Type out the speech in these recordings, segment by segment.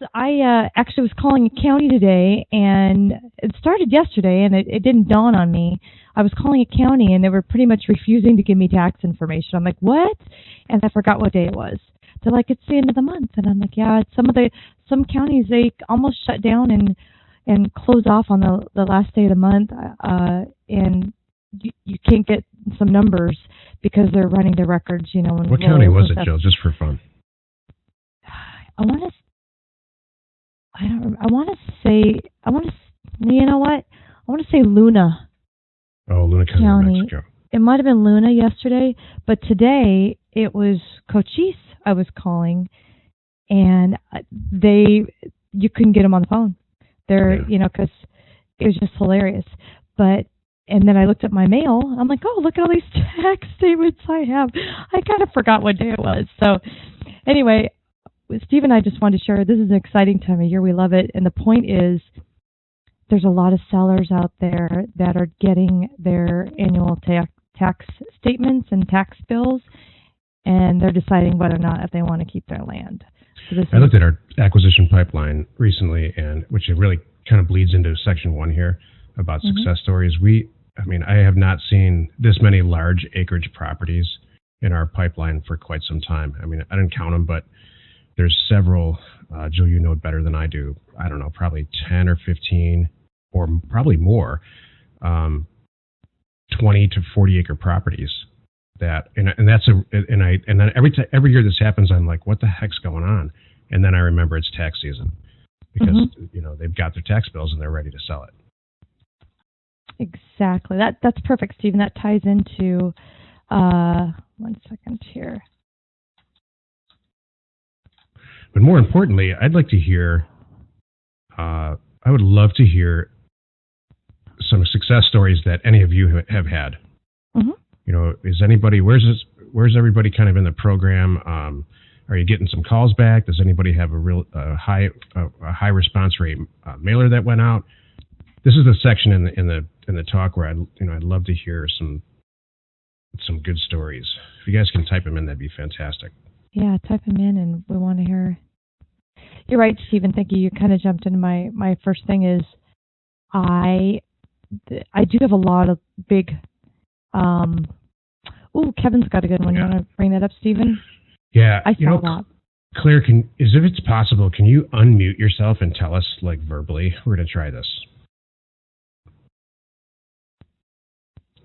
So I actually was calling a county today, and it started yesterday, and it didn't dawn on me. I was calling a county, and they were pretty much refusing to give me tax information. I'm like, what? And I forgot what day it was. They're like, it's the end of the month, and I'm like, yeah. It's some counties, they almost shut down and close off on the last day of the month, and you can't get some numbers because they're running the records. What county was it, Jill? Just for fun. I want to. I don't. I want to say. You know what? I want to say Luna. Oh, Luna County, Mexico. It might have been Luna yesterday, but today it was Cochise. I was calling, and you couldn't get them on the phone. Because it was just hilarious. And then I looked at my mail. I'm like, oh, look at all these tax statements I have. I kind of forgot what day it was. So, anyway. Steve and I just wanted to share, this is an exciting time of year. We love it. And the point is, there's a lot of sellers out there that are getting their annual tax statements and tax bills, and they're deciding whether or not if they want to keep their land. So I looked at our acquisition pipeline recently, and which it really kind of bleeds into section 1 here about success stories. I have not seen this many large acreage properties in our pipeline for quite some time. I didn't count them, but there's several, Jill, you know it better than I do. I don't know, probably 10 or 15 or probably more, 20 to 40 acre properties and then every year this happens, I'm like, what the heck's going on? And then I remember it's tax season because, they've got their tax bills and they're ready to sell it. Exactly. That's perfect, Stephen. That ties into, 1 second here. But more importantly, I'd like to hear, I would love to hear some success stories that any of you have had. Is anybody, where's everybody kind of in the program? Are you getting some calls back? Does anybody have a real high response rate mailer that went out? This is the section in the talk where I'd love to hear some good stories. If you guys can type them in, that'd be fantastic. Yeah, type them in, and we want to hear. You're right, Stephen. Thank you. You kind of jumped into my first thing is I do have a lot of big. Kevin's got a good one. You want to bring that up, Stephen? Yeah, I saw that. Claire, if it's possible, can you unmute yourself and tell us verbally? We're going to try this.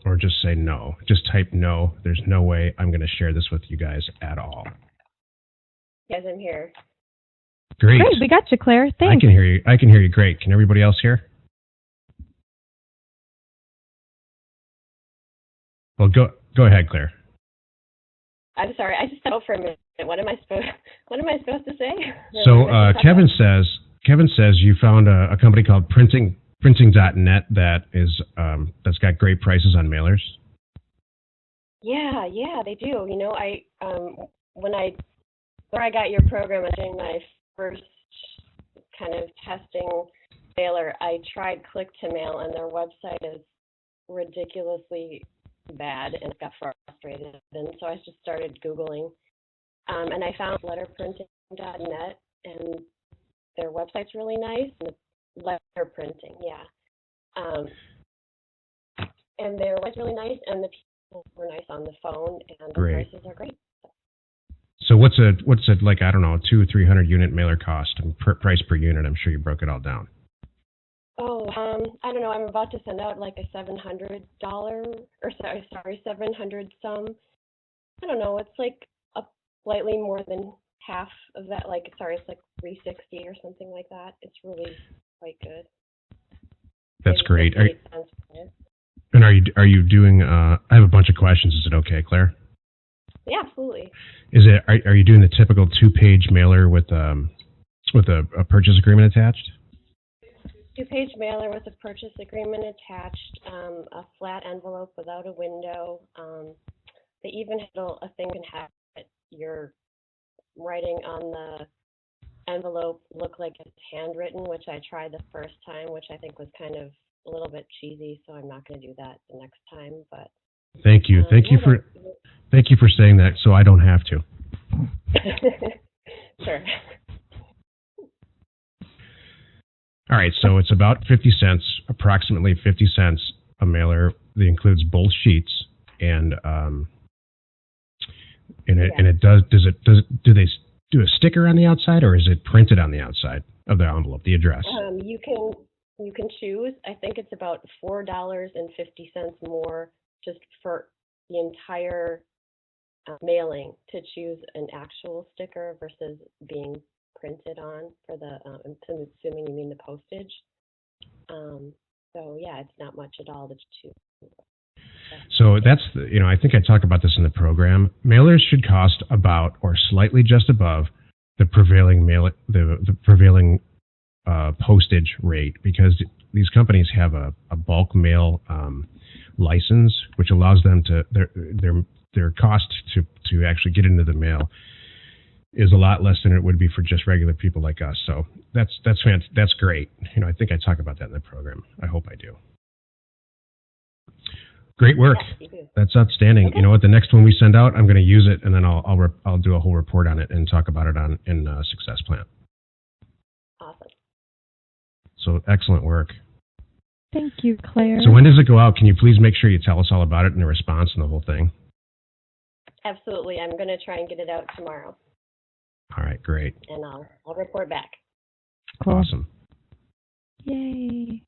Or just say no. Just type no. There's no way I'm going to share this with you guys at all. Yes, I'm here. Great. We got you, Claire. Thanks. I can hear you great. Can everybody else hear? Well, go ahead, Claire. I'm sorry. I just stopped for a minute. What am I supposed to say? So Kevin says you found a company called Printing.net that is that's got great prices on mailers. Yeah, they do. When I got your program, I was doing my first kind of testing mailer. I tried Click to Mail, and their website is ridiculously bad, and I got frustrated. And so I just started Googling, and I found letterprinting.net, and their website's really nice. And letter printing, yeah. And their website's really nice, and the people were nice on the phone, and the prices are great. So what's a I don't know, 200 or 300 unit mailer cost and price per unit? I'm sure you broke it all down. Oh, I don't know. I'm about to send out like a $700 700 some. I don't know. It's like slightly more than half of that. It's like 360 or something like that. It's really quite good. That's great. And are you doing? I have a bunch of questions. Is it okay, Claire? Yeah, absolutely. Are you doing the typical 2-page mailer with a purchase agreement attached? 2-page mailer with a purchase agreement attached, a flat envelope without a window. They even have a thing can have your writing on the envelope look like it's handwritten, which I tried the first time, which I think was kind of a little bit cheesy, so I'm not going to do that the next time. But thank you for saying that, so I don't have to. Sure. All right, so it's about 50 cents, approximately 50 cents a mailer that includes both sheets, and it do they do a sticker on the outside, or is it printed on the outside of the envelope, the address? You can choose. I think it's about $4.50 more just for the entire mailing to choose an actual sticker versus being printed on for the. I'm assuming you mean the postage. So yeah, it's not much at all to choose. So that's I think I talk about this in the program. Mailers should cost about or slightly just above the prevailing prevailing postage rate, because these companies have a bulk mail license, which allows them to their cost to actually get into the mail is a lot less than it would be for just regular people like us. So that's great. I think I talk about that in the program. I hope I do. Great work. Yes, you do. That's outstanding. Okay. You know what? The next one we send out, I'm going to use it, and then I'll do a whole report on it and talk about it in Success Plan. Awesome. So excellent work. Thank you, Claire. So when does it go out? Can you please make sure you tell us all about it and the response and the whole thing? Absolutely. I'm going to try and get it out tomorrow. All right, great. And I'll report back. Cool. Awesome. Yay.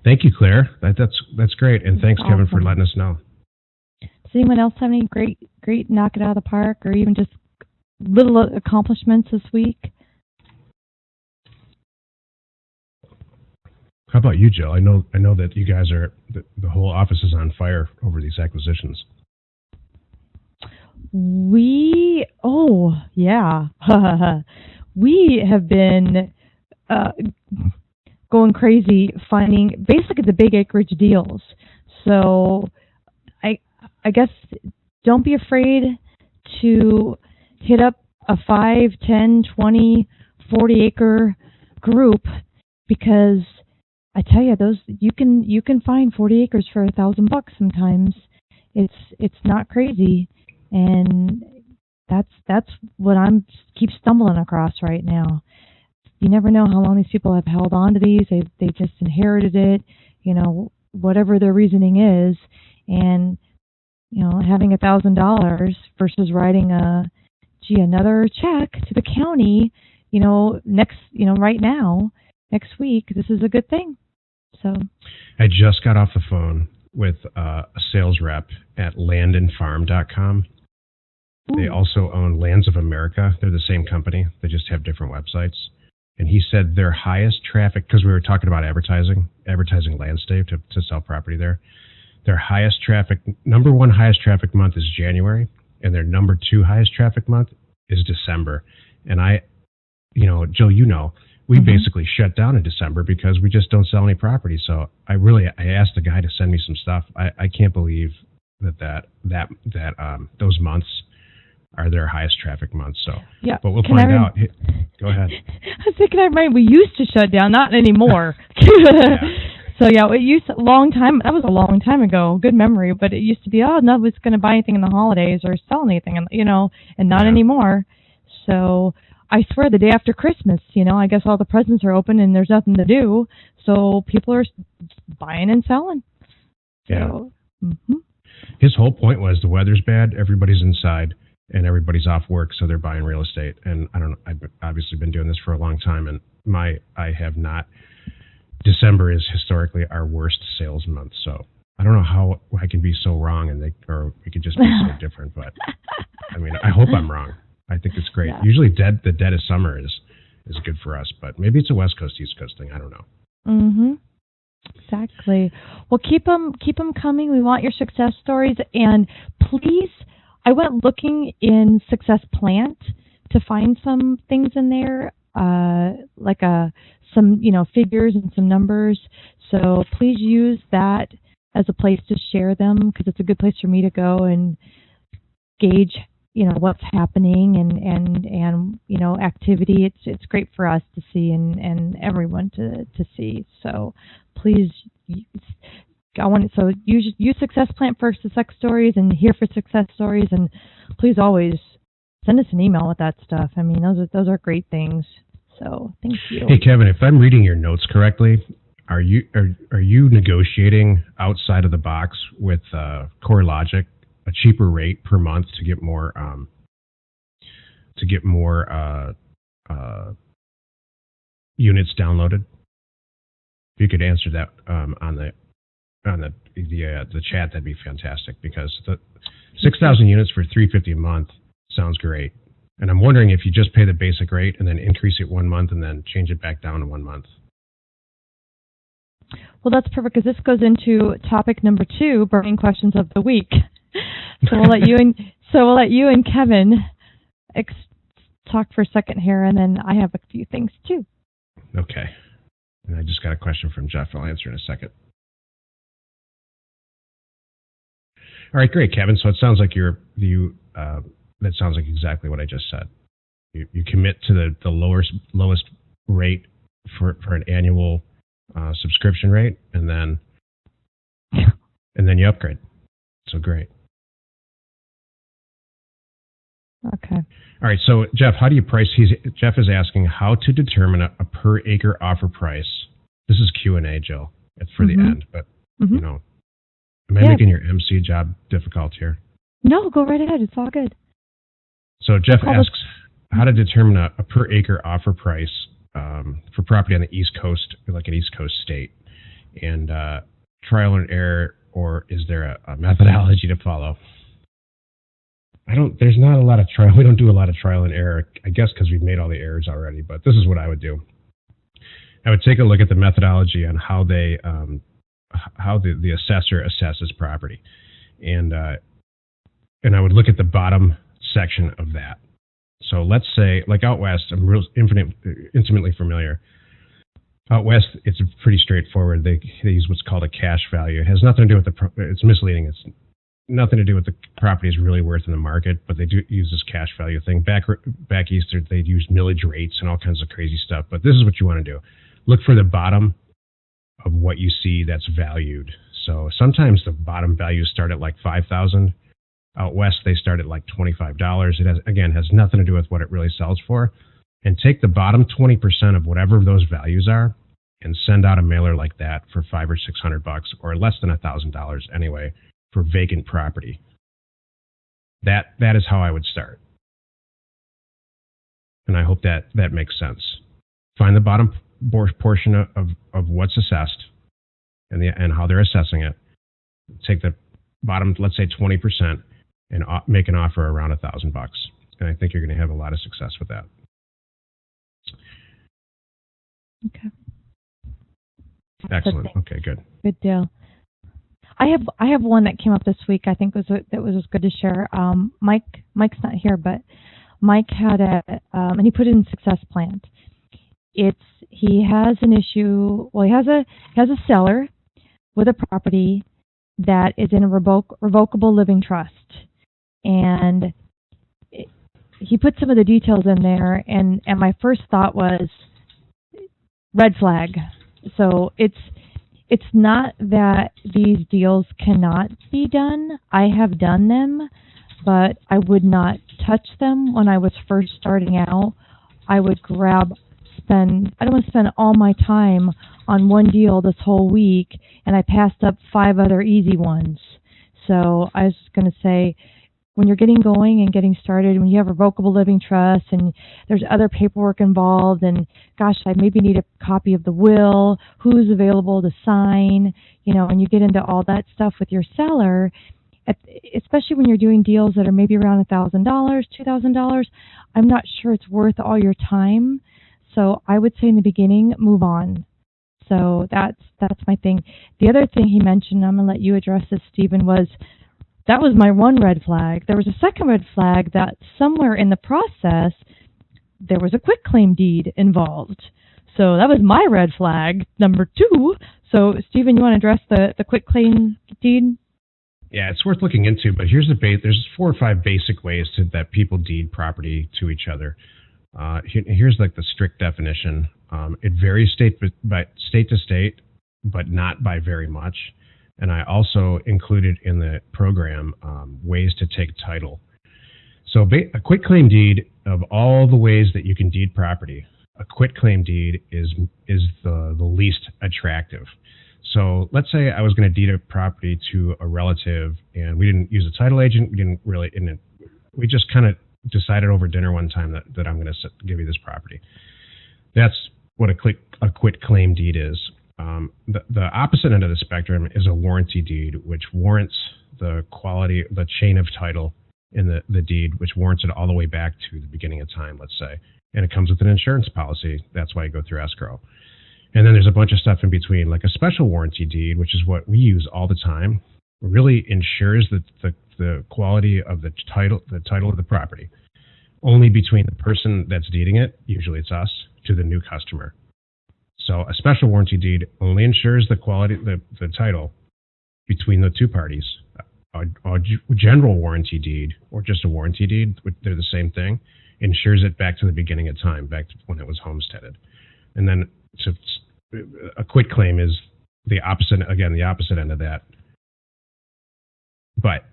Thank you, Claire. That's great. And thanks, Awesome. Kevin, for letting us know. Does anyone else have any great knock it out of the park, or even just little accomplishments this week? How about you, Jill? I know that you guys are the whole office is on fire over these acquisitions. We have been going crazy finding basically the big acreage deals. So I guess don't be afraid to hit up a 5, 10, 20, 40 acre group, because I tell you, you can find 40 acres for $1,000 sometimes. It's not crazy, and that's what I'm keep stumbling across right now. You never know how long these people have held on to these. They just inherited it, whatever their reasoning is, and having $1,000 versus writing another check to the county, next week. This is a good thing. So I just got off the phone with a sales rep at landandfarm.com. Ooh. They also own Lands of America. They're the same company. They just have different websites. And he said their highest traffic, because we were talking about advertising Landscape to sell property there. Their number one highest traffic month is January, and their number 2 highest traffic month is December. And Jill, we basically shut down in December because we just don't sell any property. So I asked the guy to send me some stuff. I can't believe that those months are their highest traffiig months. So yeah, but we'll find out. Go ahead. I was thinking we used to shut down, not anymore. Yeah. So yeah, it used that was a long time ago. Good memory, but it used to be no one's going to buy anything in the holidays or sell anything, and not anymore. So I swear, the day after Christmas, I guess all the presents are open and there's nothing to do, so people are buying and selling. Yeah. So, His whole point was the weather's bad, everybody's inside, and everybody's off work, so they're buying real estate. And I don't know, I've obviously been doing this for a long time, and I have not. December is historically our worst sales month, so I don't know how I can be so wrong, or we could just be so different. But I mean, I hope I'm wrong. I think it's great. Yeah. Usually, the dead of summer is good for us, but maybe it's a West Coast East Coast thing. I don't know. Mm-hmm. Exactly. Well, keep them coming. We want your success stories, and please, I went looking in Success Plant to find some things in there, like some figures and some numbers. So please use that as a place to share them, because it's a good place for me to go and gauge what's happening and activity. It's great for us to see and everyone to see. So please, use Success Plant for success stories and here for success stories, and please always send us an email with that stuff. I mean, those are great things. So thank you. Hey, Kevin, if I'm reading your notes correctly, are you negotiating outside of the box with CoreLogic a cheaper rate per month to get more units downloaded? If you could answer that on the chat, that'd be fantastic, because the 6,000 units for $350 a month sounds great. And I'm wondering if you just pay the basic rate and then increase it 1 month and then change it back down to 1 month. Well, that's perfect, because this goes into topic number 2, burning questions of the week. So we'll let you and Kevin talk for a second here, and then I have a few things too. Okay. And I just got a question from Jeff. I'll answer in a second. All right, great, Kevin. So it sounds like that sounds like exactly what I just said. You commit to the lowest rate for an annual subscription rate, and then you upgrade. So great. Okay. All right. So Jeff, how do you price? Jeff is asking how to determine a per acre offer price. This is Q&A, Jill. It's for the end, but am I making your MC job difficult here? No, go right ahead. It's all good. So Jeff asks how to determine a per acre offer price for property on the East Coast, like an East Coast state, and trial and error, or is there a methodology to follow? There's not a lot of trial. We don't do a lot of trial and error, I guess, because we've made all the errors already. But this is what I would do. I would take a look at the methodology on how the assessor assesses property, and I would look at the bottom section of that. So let's say, like out west, I'm intimately familiar. Out west, it's pretty straightforward. They use what's called a cash value. It has nothing to do with it's misleading. It's nothing to do with the property is really worth in the market, but they do use this cash value thing. Back east, they use millage rates and all kinds of crazy stuff. But this is what you want to do. Look for the bottom of what you see that's valued. So sometimes the bottom values start at like $5,000. Out west, they start at like $25. It has nothing to do with what it really sells for. And take the bottom 20% of whatever those values are and send out a mailer like that for $500 or $600 or less than $1,000 anyway for vacant property. That is how I would start. And I hope that makes sense. Find the bottom portion of what's assessed and how they're assessing it. Take the bottom, let's say 20%, and make an offer around $1,000. And I think you're going to have a lot of success with that. Okay. Excellent. Okay, good. Good deal. I have one that came up this week. I think was good to share. Mike's not here, but Mike had and he put it in success plan. He has an issue. Well, he has a seller with a property that is in a revocable living trust, and he put some of the details in there. And my first thought was red flag. So it's not that these deals cannot be done. I have done them, but I would not touch them when I was first starting out. I would I don't want to spend all my time on one deal this whole week, and I passed up 5 other easy ones. So I was going to say, when you're getting going and getting started, when you have a revocable living trust and there's other paperwork involved, and gosh, I maybe need a copy of the will, who's available to sign, and you get into all that stuff with your seller, especially when you're doing deals that are maybe around $1,000, $2,000, I'm not sure it's worth all your time. So I would say in the beginning, move on. So that's my thing. The other thing he mentioned, I'm going to let you address this, Stephen, that was my one red flag. There was a second red flag that somewhere in the process, there was a quitclaim deed involved. So that was my red flag, number 2. So, Stephen, you want to address the quitclaim deed? Yeah, it's worth looking into, but there's 4 or 5 basic ways that people deed property to each other. Here's like the strict definition. It varies state to state, but not by very much. And I also included in the program ways to take title. So a quitclaim deed, of all the ways that you can deed property, a quitclaim deed is the least attractive. So let's say I was going to deed a property to a relative, and we didn't use a title agent. We just kind of decided over dinner one time that I'm going to give you this property. That's what a quitclaim deed is. The opposite end of the spectrum is a warranty deed, which warrants the quality, the chain of title in the deed, which warrants it all the way back to the beginning of time, let's say. And it comes with an insurance policy. That's why you go through escrow. And then there's a bunch of stuff in between, like a special warranty deed, which is what we use all the time. Really ensures that the quality of the title of the property only between the person that's deeding it, usually it's us, to the new customer. So a special warranty deed only ensures the quality, the title between the two parties. A general warranty deed, or just a warranty deed, they're the same thing, ensures it back to the beginning of time, back to when it was homesteaded. And then a quitclaim is the opposite end of that. But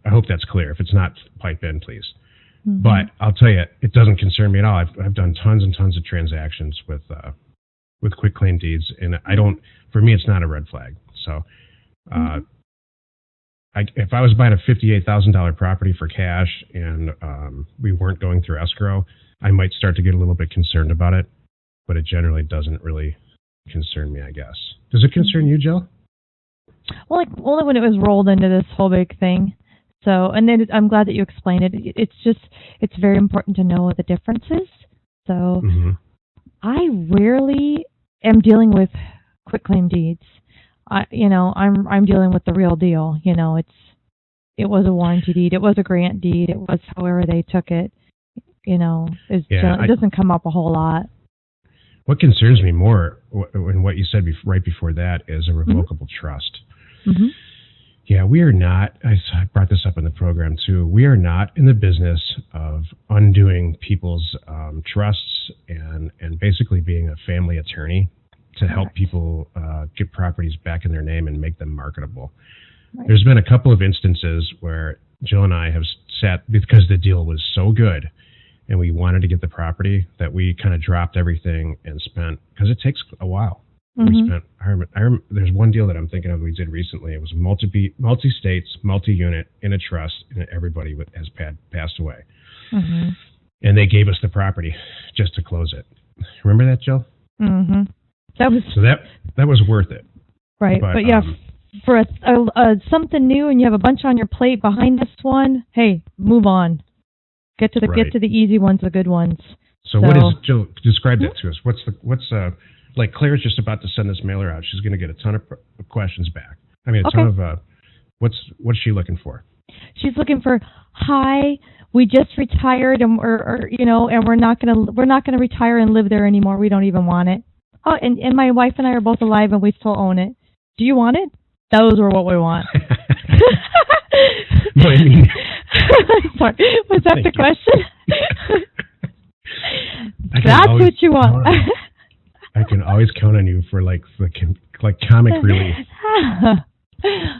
I hope that's clear. If it's not, pipe in, please. Mm-hmm. But I'll tell you, it doesn't concern me at all. I've done tons and tons of transactions with quitclaim deeds, and for me, it's not a red flag. So, if I was buying a $58,000 property for cash and we weren't going through escrow, I might start to get a little bit concerned about it, but it generally doesn't really concern me, I guess. Does it concern you, Jill? Well, like only when it was rolled into this whole big thing. So, and then I'm glad that you explained it. It's very important to know the differences. So, I rarely am dealing with quitclaim deeds. I'm dealing with the real deal. It was a warranty deed. It was a grant deed. It was however they took it. It doesn't come up a whole lot. What concerns me more, and what you said right before that, is a revocable trust. Mm-hmm. Yeah, we are not, I brought this up in the program too, we are not in the business of undoing people's trusts and basically being a family attorney to help people get properties back in their name and make them marketable. Right. There's been a couple of instances where Jill and I have sat, because the deal was so good and we wanted to get the property, that we kind of dropped everything and spent, because it takes a while. We spent, I remember, there's one deal that I'm thinking of we did recently. It was multi-states, multi-unit, in a trust, and everybody has passed away. Mm-hmm. And they gave us the property just to close it. Remember that, Jill? Mm-hmm. That was worth it. Right, but yeah, for something new and you have a bunch on your plate behind this one, hey, move on. Get to the easy ones, the good ones. So what is, Jill, describe that to us. What's like Claire's just about to send this mailer out. She's going to get a ton of questions back. I mean, a ton of, what's she looking for? She's looking for, hi, we just retired and we're not going to retire and live there anymore. We don't even want it. Oh, and my wife and I are both alive and we still own it. Do you want it? Those are what we want. No, I mean, sorry, was that the question? That's what you want. I can always count on you for like comic relief.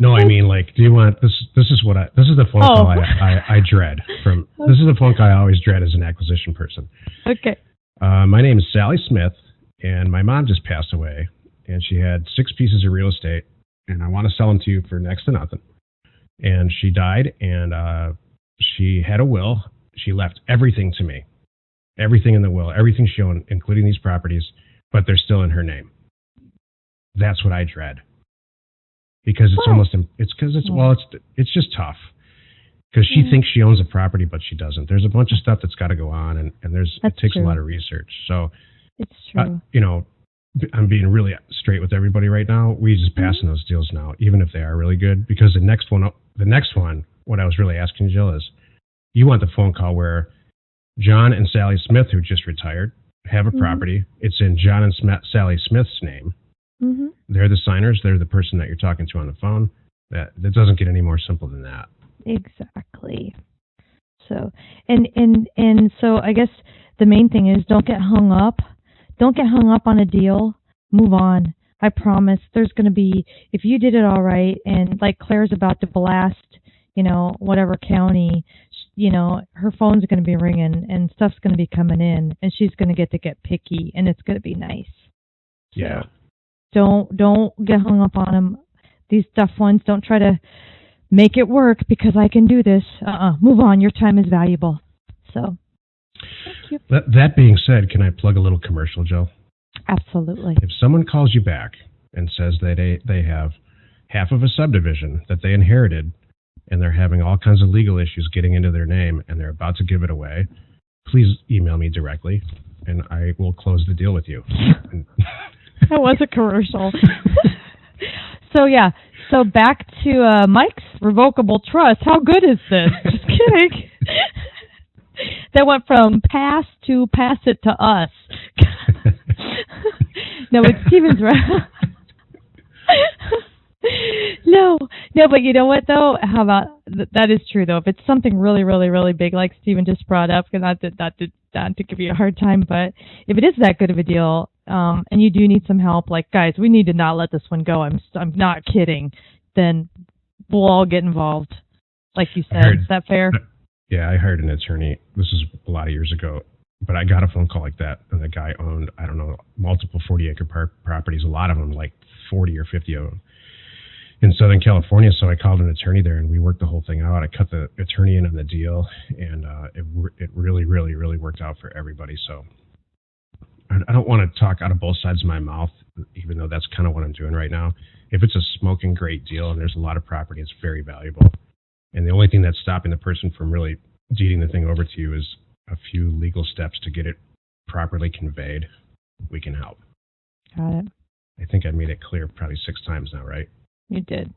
No, I mean, like, do you want this? This is the phone call I dread from. This is the phone call I always dread as an acquisition person. Okay. My name is Sally Smith, and my mom just passed away, and she had 6 pieces of real estate, and I want to sell them to you for next to nothing. And she died, and she had a will. She left everything to me, everything in the will, everything she owned, including these properties, but they're still in her name. That's what I dread, because it's just tough, because she thinks she owns a property, but she doesn't. There's a bunch of stuff that's got to go on, and it takes a lot of research. So, it's true. I'm being really straight with everybody right now. We just passing those deals now, even if they are really good, because the next one, what I was really asking Jill is, you want the phone call where John and Sally Smith, who just retired, have a property. It's in John and Sally Smith's name. Mm-hmm. They're the signers. They're the person that you're talking to on the phone. That doesn't get any more simple than that. Exactly. So, and so I guess the main thing is don't get hung up. Don't get hung up on a deal. Move on. I promise there's going to be, if you did it all right, and like Claire's about to blast, whatever county, her phone's going to be ringing and stuff's going to be coming in, and she's going to get picky, and it's going to be nice. Yeah. So don't get hung up on them. These tough ones, don't try to make it work because I can do this. Move on. Your time is valuable. So, thank you. That being said, can I plug a little commercial, Joe? Absolutely. If someone calls you back and says that they have half of a subdivision that they inherited and they're having all kinds of legal issues getting into their name and they're about to give it away, please email me directly and I will close the deal with you. That was a commercial. So back to Mike's revocable trust. How good is this? Just kidding. That went from pass to pass it to us. No, it's Steven's right. No, but you know what though? How about that is true though. If it's something really, really, really big, like Steven just brought up, not to give you a hard time, but if it is that good of a deal, and you do need some help, like guys, we need to not let this one go. I'm not kidding. Then we'll all get involved, like you said. Is that fair? Yeah, I hired an attorney. This is a lot of years ago, but I got a phone call like that, and the guy owned, I don't know, multiple 40-acre properties, a lot of them, like 40 or 50 of them, in Southern California. So I called an attorney there, and we worked the whole thing out. I cut the attorney in on the deal, and it really, really, really worked out for everybody. So I don't want to talk out of both sides of my mouth, even though that's kind of what I'm doing right now. If it's a smoking great deal and there's a lot of property, it's very valuable. And the only thing that's stopping the person from really deeding the thing over to you is a few legal steps to get it properly conveyed. We can help. Got it. I think I made it clear probably 6 times now, right? You did.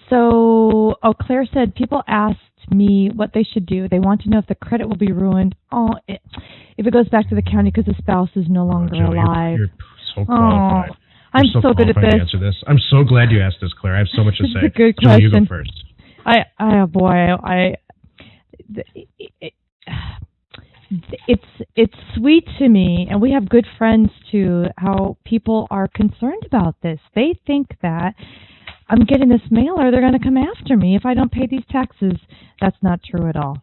So, Claire said, people asked me what they should do. They want to know if the credit will be ruined. If it goes back to the county because the spouse is no longer Joe, alive. You're so qualified. I'm so good at this. To answer this. I'm so glad you asked this, Claire. I have so much to say. It's a good Joe, question. you go first. It's sweet to me, and we have good friends too, how people are concerned about this. They think that I'm getting this mailer, they're going to come after me if I don't pay these taxes. That's not true at all.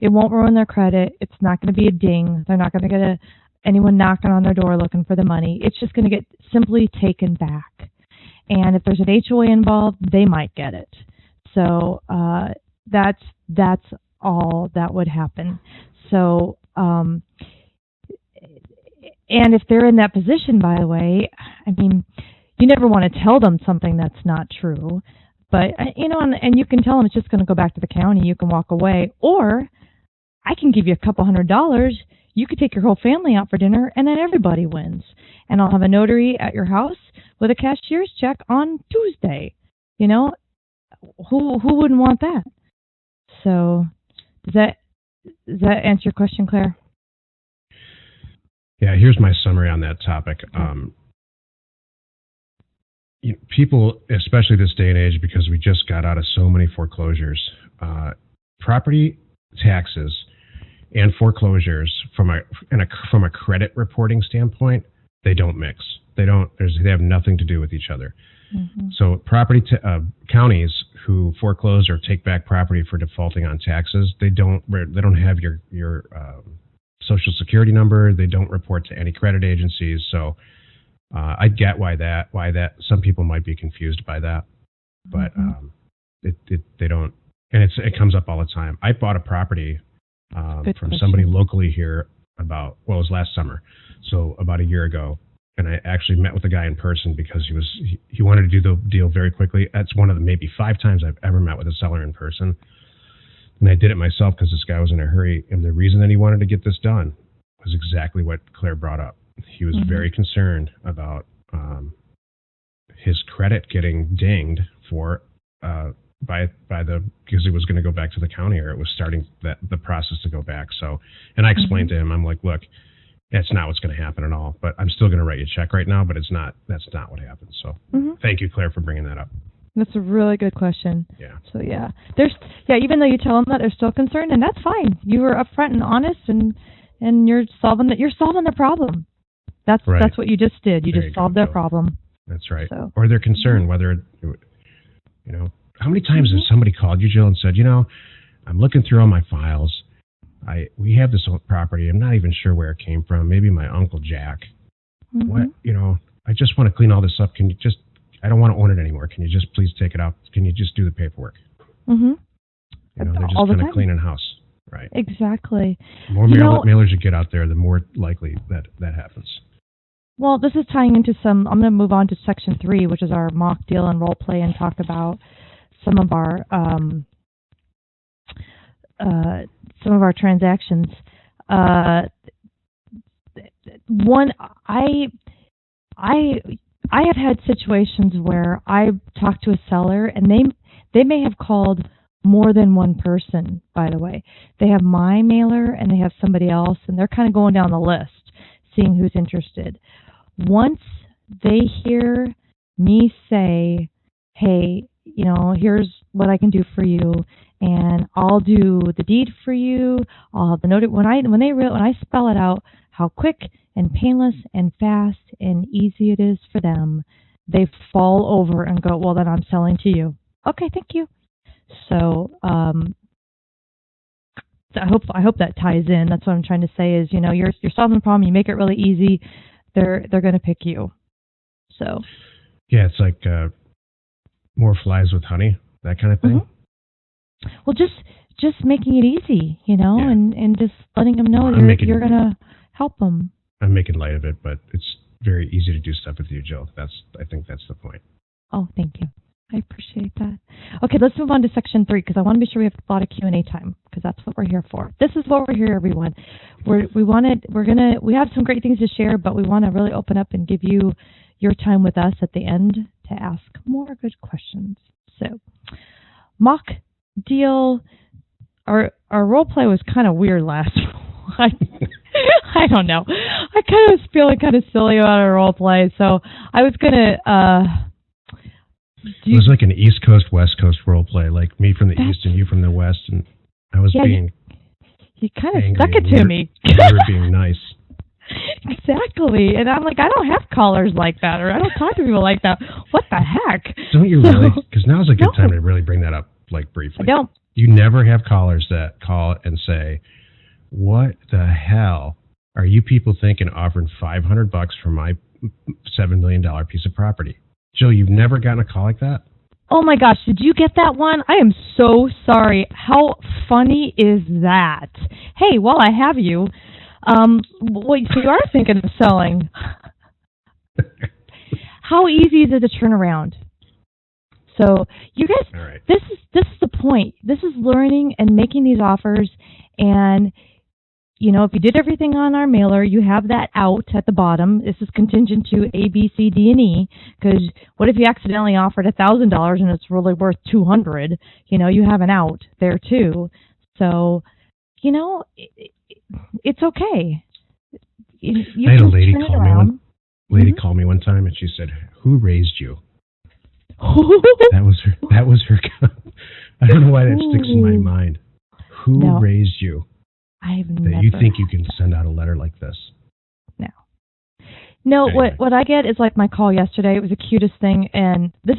It won't ruin their credit. It's not going to be a ding. They're not going to get anyone knocking on their door looking for the money. It's just going to get simply taken back. And if there's an HOA involved, they might get it. So that's all that would happen. So, and if they're in that position, by the way, I mean, you never want to tell them something that's not true. But, and you can tell them it's just going to go back to the county. You can walk away. Or I can give you a couple $100. You could take your whole family out for dinner, and then everybody wins. And I'll have a notary at your house with a cashier's check on Tuesday. Who wouldn't want that? So, does that answer your question, Claire? Yeah, here's my summary on that topic. People, especially this day and age, because we just got out of so many foreclosures, property taxes and foreclosures from a credit reporting standpoint, they don't mix. They have nothing to do with each other. Mm-hmm. So counties who foreclose or take back property for defaulting on taxes, they don't have your social security number. They don't report to any credit agencies. So I get why that some people might be confused by that, but they don't, and it comes up all the time. I bought a property from somebody locally here it was last summer, so about a year ago. And I actually met with the guy in person because he wanted to do the deal very quickly. That's one of the maybe 5 times I've ever met with a seller in person. And I did it myself because this guy was in a hurry. And the reason that he wanted to get this done was exactly what Claire brought up. He was very concerned about his credit getting dinged because it was going to go back to the county, or it was starting the process to go back. So, and I explained to him, I'm like, look, that's not what's going to happen at all. But I'm still going to write you a check right now. But that's not what happened. So thank you, Claire, for bringing that up. That's a really good question. Yeah. So even though you tell them that, they're still concerned, and that's fine. You were upfront and honest, and you're solving the problem. That's what you just did. You just solved their problem. That's right. So. Or they're concerned whether How many times has somebody called you, Jill, and said, I'm looking through all my files. We have this property. I'm not even sure where it came from. Maybe my Uncle Jack. What, I just want to clean all this up. Can you just, I don't want to own it anymore. Can you just please take it out? Can you just do the paperwork? They're just kind of cleaning house. Right. Exactly. The more mailers you get out there, the more likely that happens. Well, this is tying into I'm going to move on to section 3, which is our mock deal and role play, and talk about some of our transactions. One, I have had situations where I talked to a seller and they may have called more than one person, by the way. They have my mailer and they have somebody else, and they're kind of going down the list, seeing who's interested. Once they hear me say, hey, here's what I can do for you, and I'll do the deed for you, I'll have the note. When I spell it out, how quick and painless and fast and easy it is for them, they fall over and go, well, then I'm selling to you. Okay, thank you. So I hope that ties in. That's what I'm trying to say is, you're solving the problem, you make it really easy, they're going to pick you. So yeah, it's like more flies with honey, that kind of thing. Well, just making it easy, and just letting them know you're going to help them. I'm making light of it, but it's very easy to do stuff with you, Jill. I think that's the point. Oh, thank you. I appreciate that. Okay, let's move on to section 3, because I want to be sure we have a lot of Q&A time, because that's what we're here for. This is what we're here, everyone. We have some great things to share, but we want to really open up and give you your time with us at the end to ask more good questions. So, mock deal. Our role play was kind of weird last. I don't know. I kind of was feeling kind of silly about our role play, so I was gonna. It was like an East Coast, West Coast role play, like me from the East and you from the West, and I was being. You kind of stuck it to me. You were being nice. Exactly, and I'm like, I don't have callers like that, or I don't talk to people like that. What the heck? Don't you really? Because now's a good time to really bring that up, like briefly. I don't. You never have callers that call and say, "What the hell are you people thinking offering $500 for my $7 million piece of property?" Jill, you've never gotten a call like that? Oh my gosh, did you get that one? I am so sorry. How funny is that? Hey, while I have you, so you are thinking of selling. How easy is it to turn around? So you guys, right. This is the point. This is learning and making these offers, and if you did everything on our mailer, you have that out at the bottom. This is contingent to A, B, C, D, and E. Because what if you accidentally offered $1,000 and it's really worth $200? You have an out there too. So, it's okay. I had a lady call me call me one time, and she said, "Who raised you?" That was her. I don't know why that sticks in my mind. Who raised you? I've never. That you think you can send out a letter like this? No. Anyway. What I get is like my call yesterday. It was the cutest thing, and this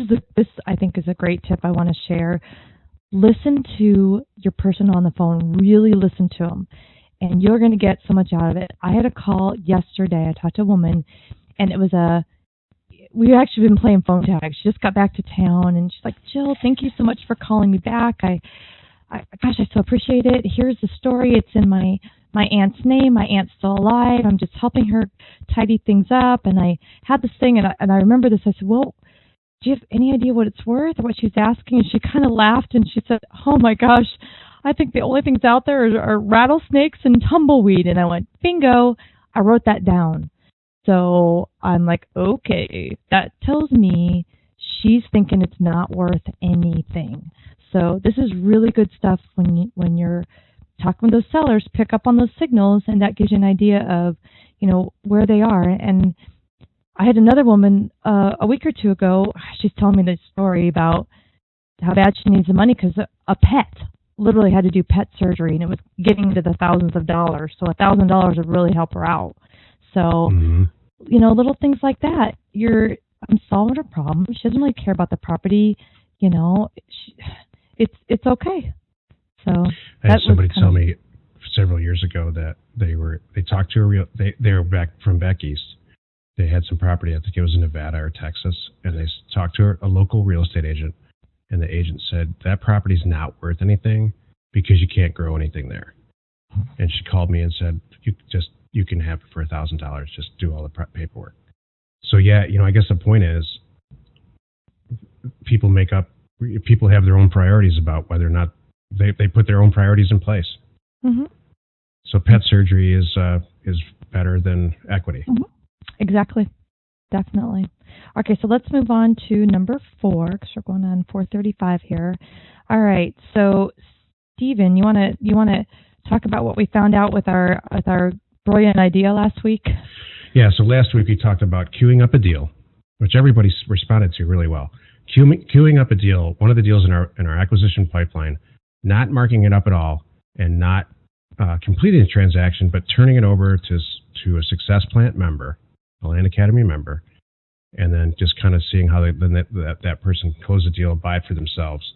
I think is a great tip I want to share. Listen to your person on the phone. Really listen to them, and you're going to get so much out of it. I had a call yesterday. I talked to a woman, and it was we've actually been playing phone tag. She just got back to town, and she's like, "Jill, thank you so much for calling me back. Gosh, I so appreciate it. Here's the story. It's in my aunt's name. My aunt's still alive. I'm just helping her tidy things up. And I had this thing, and I remember this. I said, well, do you have any idea what it's worth or what she's asking? And she kind of laughed, and she said, oh, my gosh, I think the only things out there are rattlesnakes and tumbleweed. And I went, bingo. I wrote that down. So I'm like, okay, that tells me she's thinking it's not worth anything. So this is really good stuff when you're talking with those sellers. Pick up on those signals, and that gives you an idea of, where they are. And I had another woman a week or two ago. She's telling me this story about how bad she needs the money because a pet literally had to do pet surgery, and it was getting to the thousands of dollars. So $1,000 would really help her out. So, little things like that. I'm solving her problem. She doesn't really care about the property. it's okay. So I had somebody tell me several years ago that they talked to they were back east. They had some property, I think it was in Nevada or Texas, and they talked to a local real estate agent, and the agent said that property's not worth anything because you can't grow anything there. And she called me and said, you can have it for $1,000, just do all the paperwork. So yeah, I guess the point is people have their own priorities about whether or not they put their own priorities in place. Mm-hmm. So pet surgery is better than equity. Mm-hmm. Exactly. Definitely. Okay, so let's move on to number 4 because we're going on 4:35 here. All right. So, Stephen, you want to talk about what we found out with our brilliant idea last week? Yeah. So last week we talked about queuing up a deal, which everybody responded to really well. Queuing up a deal. One of the deals in our acquisition pipeline, not marking it up at all, and not completing the transaction, but turning it over to a Success Plant member, a Land Academy member, and then just kind of seeing how that person close the deal, buy it for themselves,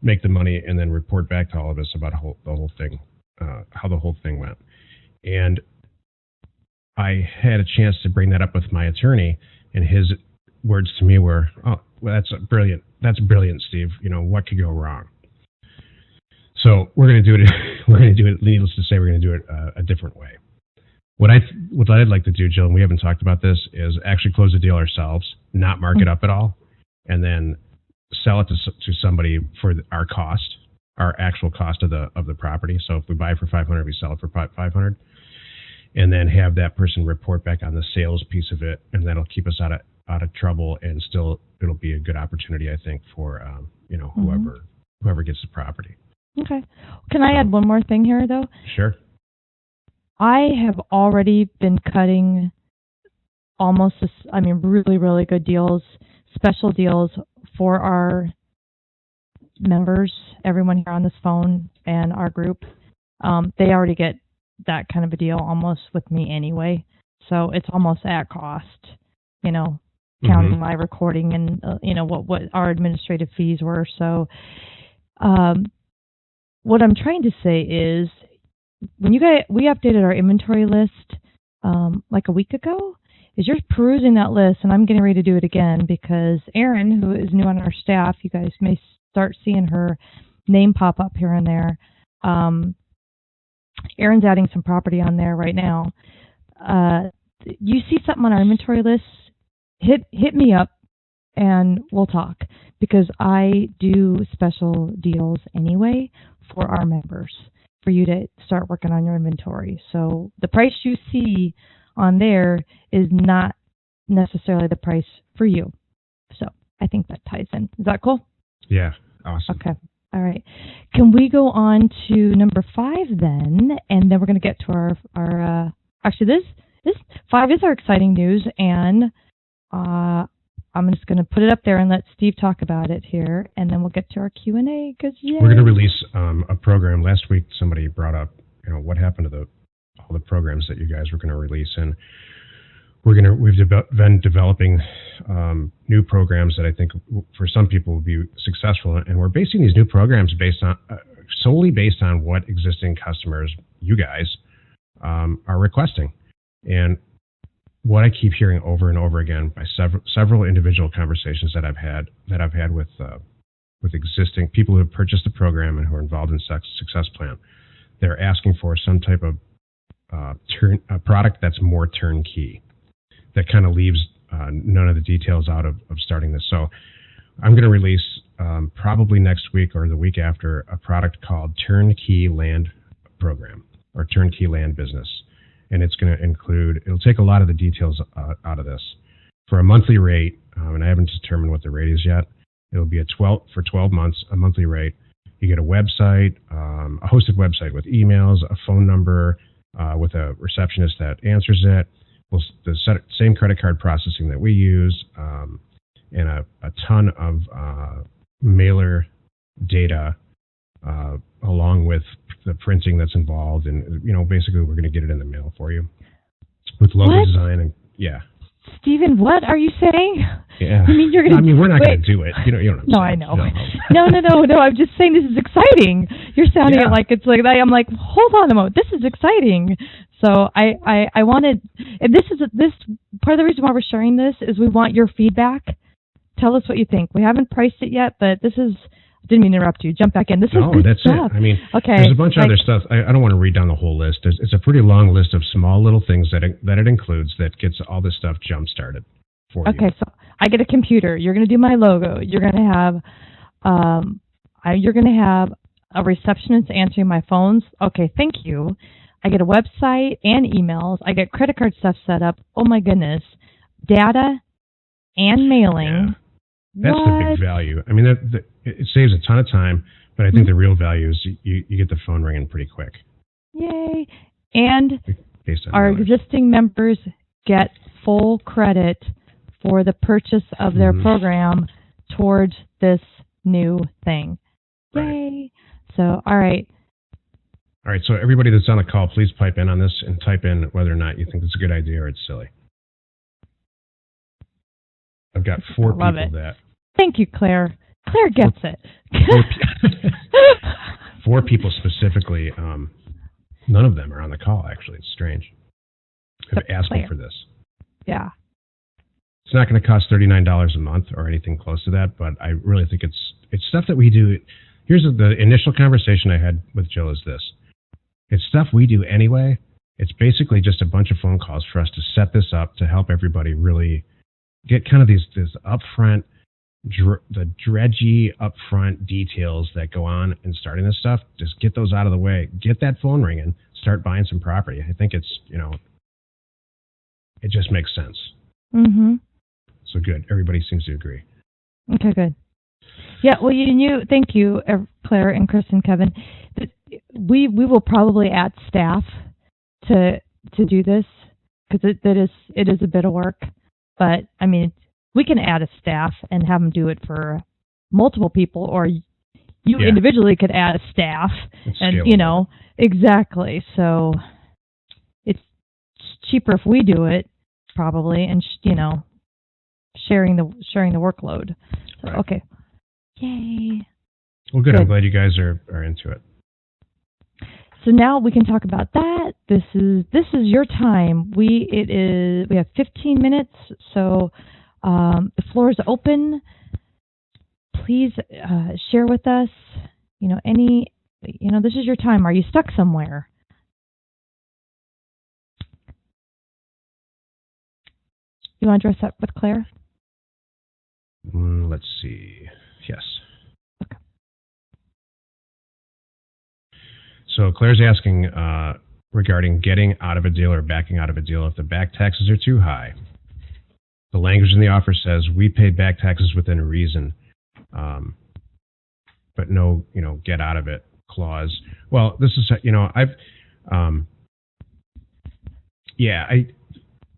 make the money, and then report back to all of us about the whole thing, how the whole thing went. And I had a chance to bring that up with my attorney, and his words to me were, "Oh, well, that's brilliant. That's brilliant, Steve. What could go wrong?" So we're going to do it. We're going to do it. Needless to say, we're going to do it a different way. What I'd like to do, Jill, and we haven't talked about this, is actually close the deal ourselves, not mark it up at all, and then sell it to somebody for our cost, our actual cost of the property. So if we buy it for $500, we sell it for $500, and then have that person report back on the sales piece of it, and that'll keep us out of trouble, and still it'll be a good opportunity, I think, for whoever gets the property. Okay. Can I add one more thing here, though? Sure. I have already been cutting really, really good deals, special deals for our members, everyone here on this phone and our group. They already get that kind of a deal almost with me anyway. So it's almost at cost, counting my recording and, what our administrative fees were. So what I'm trying to say is, we updated our inventory list like a week ago. As you're perusing that list, and I'm getting ready to do it again because Erin, who is new on our staff, you guys may start seeing her name pop up here and there. Erin's adding some property on there right now. You see something on our inventory list, hit me up and we'll talk, because I do special deals anyway for our members, for you to start working on your inventory. So the price you see on there is not necessarily the price for you. So I think that ties in. Is that cool? Yeah. Awesome. Okay. All right. Can we go on to number 5 then? And then we're going to get to our actually this 5 is our exciting news, and I'm just going to put it up there and let Steve talk about it here, and then we'll get to our Q&A. We're going to release a program. Last week, somebody brought up, what happened to all the programs that you guys were going to release, and we've been developing new programs that I think for some people will be successful, and we're basing these new programs solely based on what existing customers, you guys, are requesting. And what I keep hearing over and over again by several individual conversations that I've had with existing people who have purchased the program and who are involved in Success Plan, they're asking for some type of a product that's more turnkey, that kind of leaves none of the details out of starting this. So I'm going to release probably next week or the week after a product called Turnkey Land Program, or Turnkey Land Business. And it's going to it'll take a lot of the details out of this. For a monthly rate, and I haven't determined what the rate is yet, it'll be for 12 months, a monthly rate. You get a website, a hosted website with emails, a phone number, with a receptionist that answers it, the same credit card processing that we use, and a ton of mailer data, along with the printing that's involved. And, basically we're going to get it in the mail for you with logo design. And yeah. Stephen, what are you saying? Yeah. You mean you're going to? I mean, we're not going to do it. You know what I'm no, saying. I know. No. I'm just saying this is exciting. You're sounding like it's like that. I'm like, hold on a moment. This is exciting. So I wanted, and this part of the reason why we're sharing this is we want your feedback. Tell us what you think. We haven't priced it yet, but this is. Didn't mean to interrupt you. Jump back in. This is good that's stuff. it. I mean, okay. There's a bunch of other stuff. I don't want to read down the whole list. It's a pretty long list of small little things that it includes that gets all this stuff jump started for you. Okay, so I get a computer. You're going to do my logo. You're going to have a receptionist answering my phones. Okay, thank you. I get a website and emails. I get credit card stuff set up. Oh my goodness, data and mailing. Yeah. That's the big value. I mean, it saves a ton of time, but I think the real value is you get the phone ringing pretty quick. Yay! And based on our existing members get full credit for the purchase of their program towards this new thing. Yay! Right. So, all right. All right, so everybody that's on the call, please pipe in on this and type in whether or not you think it's a good idea or it's silly. I've got 4 people that. Thank you, Claire. Claire gets it. 4 people specifically. None of them are on the call, actually. It's strange. Have asked me for this. Yeah. It's not going to cost $39 a month or anything close to that, but I really think it's stuff that we do. Here's the initial conversation I had with Jill is this. It's stuff we do anyway. It's basically just a bunch of phone calls for us to set this up to help everybody really get kind of this upfront, the dredgy upfront details that go on in starting this stuff. Just get those out of the way. Get that phone ringing. Start buying some property. I think it's, it just makes sense. Mm-hmm. So good. Everybody seems to agree. Okay, good. Yeah, well, thank you, Claire and Chris and Kevin. We will probably add staff to do this because it is a bit of work. But, I mean, we can add a staff and have them do it for multiple people, or you individually could add a staff. And, exactly. So it's cheaper if we do it, probably, and, sharing the workload. So, right. Okay. Yay. Well, good. I'm glad you guys are into it. So now we can talk about that. This is your time. We have 15 minutes, so the floor is open. Please share with us. This is your time. Are you stuck somewhere? You want to address that with Claire? Let's see. Yes. Okay. So Claire's asking regarding getting out of a deal or backing out of a deal if the back taxes are too high. The language in the offer says we paid back taxes within reason, but no, get out of it clause. Well, this is,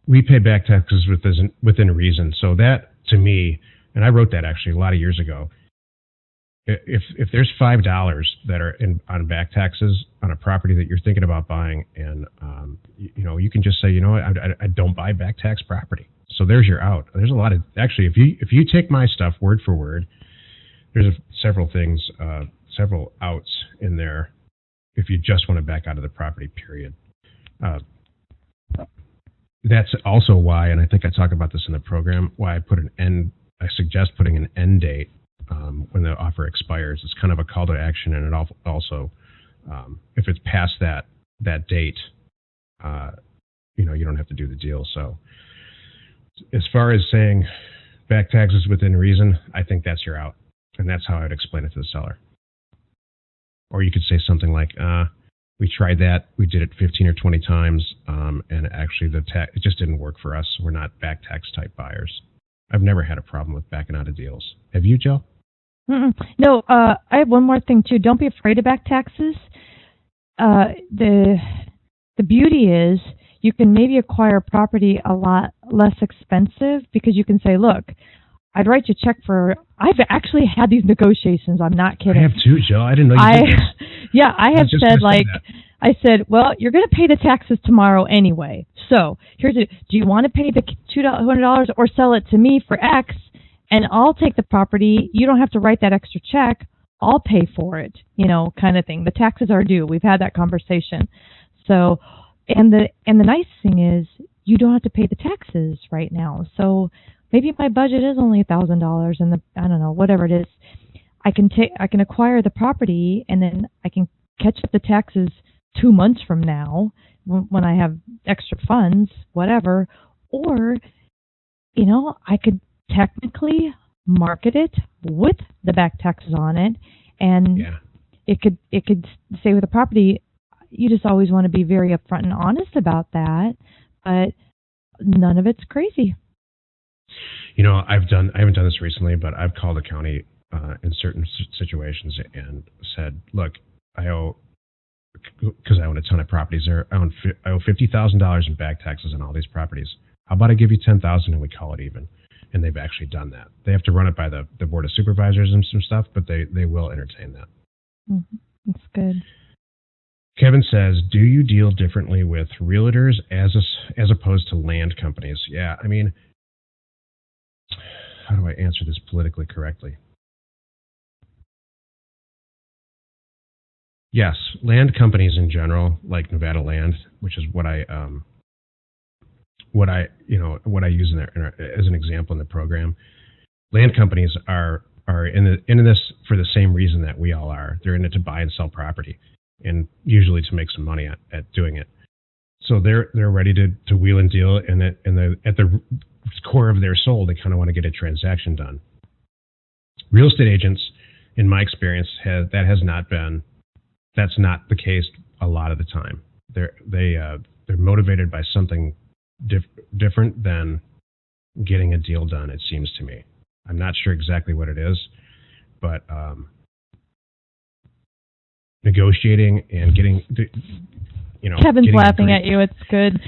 we pay back taxes within reason. So that, to me, and I wrote that actually a lot of years ago. If there's $5 that are on back taxes on a property that you're thinking about buying, and you can just say, I don't buy back tax property. So there's your out. There's a lot of actually, if you take my stuff word for word, there's several things, several outs in there. If you just want to back out of the property, period. That's also why, and I think I talk about this in the program, why I suggest putting an end date when the offer expires. It's kind of a call to action, and it also, if it's past that date, you don't have to do the deal. So, as far as saying back taxes within reason, I think that's your out, and that's how I'd explain it to the seller. Or you could say something like, we tried that. We did it 15 or 20 times, and actually it just didn't work for us. We're not back tax type buyers. I've never had a problem with backing out of deals. Have you, Joe? No, I have one more thing, too. Don't be afraid of back taxes. The beauty is you can maybe acquire property a lot less expensive because you can say, look, I'd write you a check for. I've actually had these negotiations. I'm not kidding. I have too, Jill. I didn't know you did this. Yeah, I have said like, I said, well, you're going to pay the taxes tomorrow anyway. So here's it. Do you want to pay the $200 or sell it to me for X, and I'll take the property? You don't have to write that extra check. I'll pay for it, kind of thing. The taxes are due. We've had that conversation. So, and the nice thing is you don't have to pay the taxes right now. So maybe my budget is only $1,000, and I don't know, whatever it is. I can acquire the property, and then I can catch up the taxes 2 months from now when I have extra funds, whatever. Or, I could technically market it with the back taxes on it, and it could say with the property. You just always want to be very upfront and honest about that, but none of it's crazy. I haven't done this recently, but I've called the county in certain situations and said, look, I owe, because I own a ton of properties there. I owe $50,000 in back taxes on all these properties. How about I give you $10,000 and we call it even? And they've actually done that. They have to run it by the board of supervisors and some stuff, but they will entertain that. Mm-hmm. That's good. Kevin says, do you deal differently with realtors as opposed to land companies? Yeah, I mean, how do I answer this politically correctly? Yes, land companies in general, like Nevada Land, which is what I use in there as an example in the program. Land companies are in this for the same reason that we all are. They're in it to buy and sell property, and usually to make some money at doing it. So they're ready to wheel and deal, and at the core of their soul, they kind of want to get a transaction done. Real estate agents, in my experience, that's not the case a lot of the time. They're motivated by something different than getting a deal done, it seems to me. I'm not sure exactly what it is, but negotiating and getting, Kevin's laughing at you. It's good.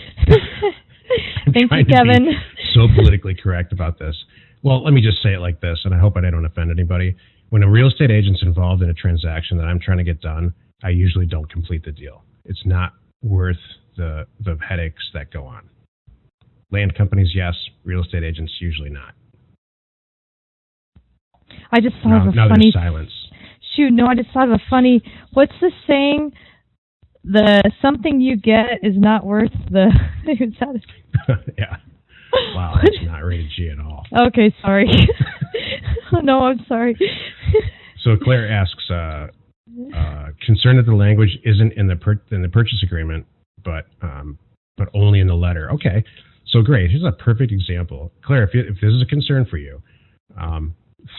Thank you, Kevin. So politically correct about this. Well, let me just say it like this, and I hope I don't offend anybody. When a real estate agent's involved in a transaction that I'm trying to get done, I usually don't complete the deal. It's not worth the headaches that go on. Land companies, yes. Real estate agents, usually not. I just thought of a funny silence. Shoot, no, I just thought of a funny. What's the saying? The something you get is not worth the. Yeah. Wow, that's not rated G at all. Okay, sorry. No, I'm sorry. So Claire asks, concerned that the language isn't in the purchase agreement, but only in the letter. Okay, so great. Here's a perfect example, Claire. If this is a concern for you,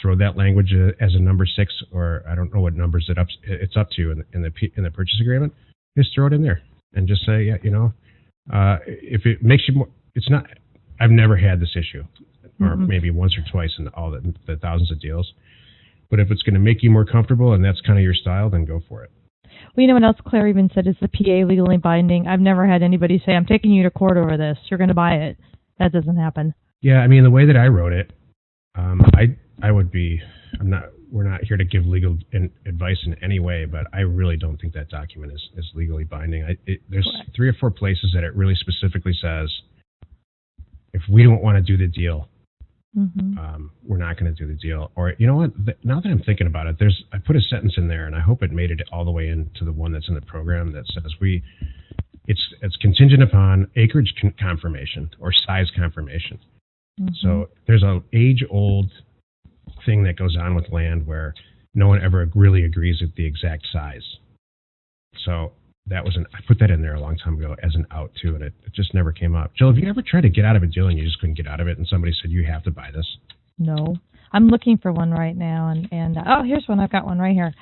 throw that language as a number 6, or I don't know what numbers it's up to in the purchase agreement. Just throw it in there and just say, if it makes you more, it's not. I've never had this issue, or maybe once or twice in all the thousands of deals. But if it's going to make you more comfortable and that's kind of your style, then go for it. Well, you know what else Claire even said? Is the PA legally binding? I've never had anybody say, I'm taking you to court over this. You're going to buy it. That doesn't happen. Yeah, I mean, the way that I wrote it, I would be, we're not here to give legal advice in any way, but I really don't think that document is legally binding. There's Correct. 3 or 4 places that it really specifically says, if we don't want to do the deal, we're not going to do the deal. Or, you know what? Now that I'm thinking about it, I put a sentence in there, and I hope it made it all the way into the one that's in the program that says it's contingent upon acreage confirmation or size confirmation. So there's an age-old thing that goes on with land where no one ever really agrees with the exact size. So I put that in there a long time ago as an out too, and it just never came up. Jill, have you ever tried to get out of a deal and you just couldn't get out of it, and somebody said you have to buy this? No, I'm looking for one right now, and oh, here's one. I've got one right here.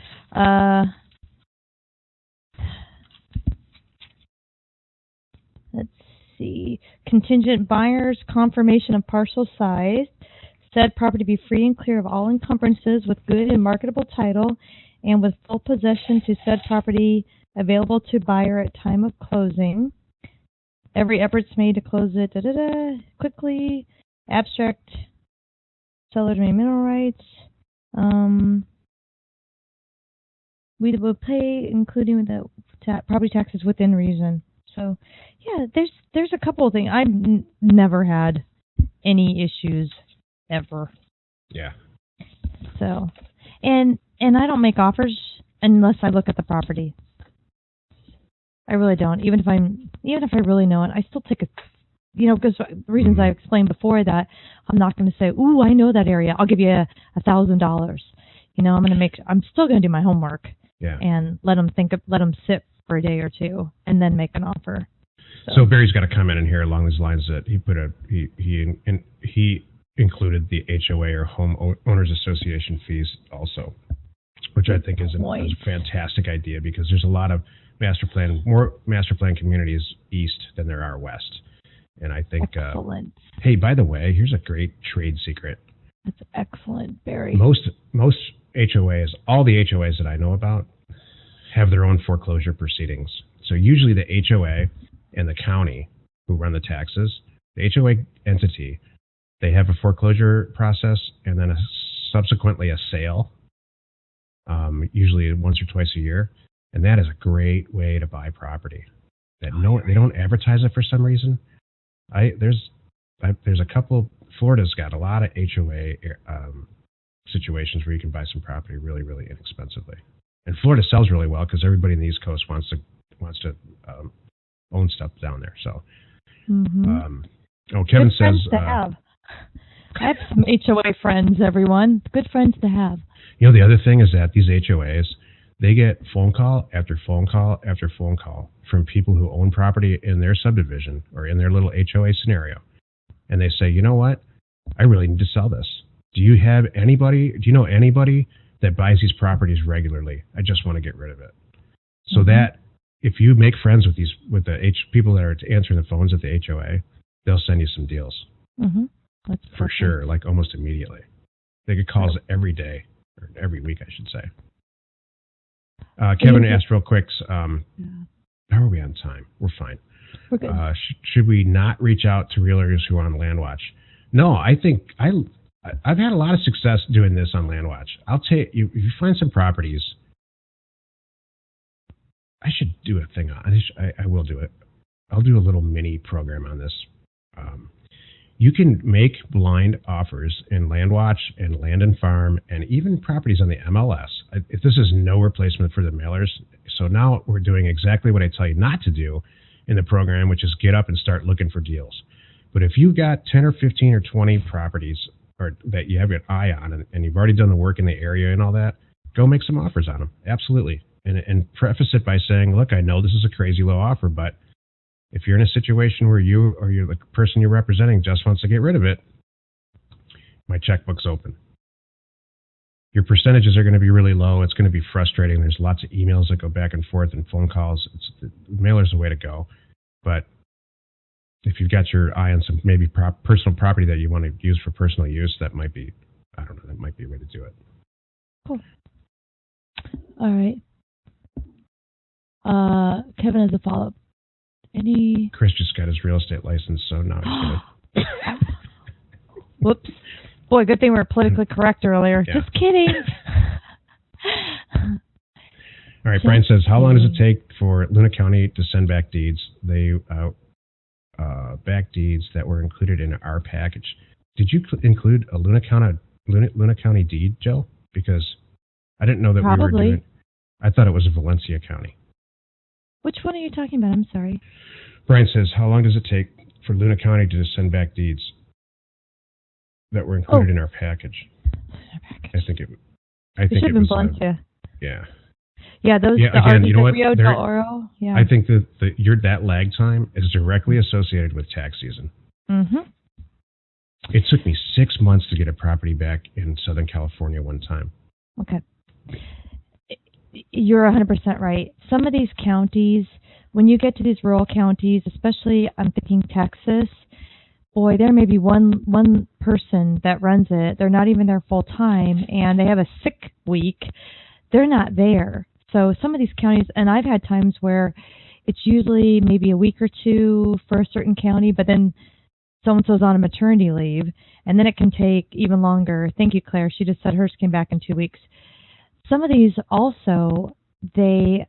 Let's see. Contingent buyers confirmation of parcel size. Said property be free and clear of all encumbrances with good and marketable title, and with full possession to said property available to buyer at time of closing. Every effort's made to close it quickly. Abstract Sellers remain mineral rights. We will pay, including the property taxes within reason. So, yeah, there's a couple of things. I've never had any issues ever. Yeah. So, and I don't make offers unless I look at the property. I really don't. Even if I really know it, I still take a, because the reasons I explained before that I'm not going to say, "Ooh, I know that area. I'll give you $1,000." I'm still going to do my homework. Yeah. And let them sit for a day or two, and then make an offer. So Barry's got a comment in here along these lines that he included the HOA or home owners association fees also, which I think is a fantastic idea because there's a lot of more master plan communities east than there are west, and I think. Excellent. Hey, by the way, here's a great trade secret. That's excellent, Barry. Most HOAs, all the HOAs that I know about, have their own foreclosure proceedings. So usually the HOA and the county who run the taxes, the HOA entity, they have a foreclosure process and then subsequently a sale, usually once or twice a year. And that is a great way to buy property. They don't advertise it for some reason. There's a couple. Florida's got a lot of HOA situations where you can buy some property really, really inexpensively. And Florida sells really well because everybody in the East Coast wants to own stuff down there. So, Kevin Good says, friends to have. I have some HOA friends. Everyone, good friends to have. The other thing is that these HOAs, they get phone call after phone call after phone call from people who own property in their subdivision or in their little HOA scenario, and they say, you know what, I really need to sell this. Do you know anybody that buys these properties regularly? I just want to get rid of it. So that if you make friends with the people that are answering the phones at the HOA, they'll send you some deals. That's for sure, like almost immediately. They get calls every day, or every week, I should say. Kevin asked real quick, how are we on time? We're fine. We're good. Should we not reach out to realtors who are on LandWatch? No, I think I've had a lot of success doing this on LandWatch. I'll tell you, if you find some properties, I should do a thing on it. I will do it. I'll do a little mini program on this. You can make blind offers in LandWatch and Land and Farm and even properties on the MLS. If this is no replacement for the mailers, so now we're doing exactly what I tell you not to do in the program, which is get up and start looking for deals. But if you've got 10 or 15 or 20 properties or that you have your eye on and you've already done the work in the area and all that, go make some offers on them. Absolutely. And preface it by saying, look, I know this is a crazy low offer, but if you're in a situation where you or the person you're representing just wants to get rid of it, my checkbook's open. Your percentages are going to be really low. It's going to be frustrating. There's lots of emails that go back and forth and phone calls. Mailer's the way to go. But if you've got your eye on some maybe personal property that you want to use for personal use, that might be a way to do it. Cool. All right. Kevin has a follow-up. Chris just got his real estate license, so now he's going to... Whoops. Boy, good thing we were politically correct earlier. Yeah. Just kidding. All right, Brian says, how long does it take for Luna County to send back deeds? They back deeds that were included in our package. Did you include a Luna County deed, Joe? Because I didn't know that we were doing... I thought it was a Valencia County. Which one are you talking about? I'm sorry. Brian says, how long does it take for Luna County to send back deeds that were included in our package? I think it should have been Valencia. Yeah. Yeah, those. Yeah, again, you know what? Rio del Oro. Yeah. I think that lag time is directly associated with tax season. Mm-hmm. It took me 6 months to get a property back in Southern California one time. Okay. You're 100% right. Some of these counties, when you get to these rural counties, especially I'm thinking Texas, boy, there may be one person that runs it. They're not even there full time, and they have a sick week. They're not there. So some of these counties, and I've had times where it's usually maybe a week or two for a certain county, but then so-and-so's on a maternity leave, and then it can take even longer. Thank you, Claire. She just said hers came back in 2 weeks. Some of these also, you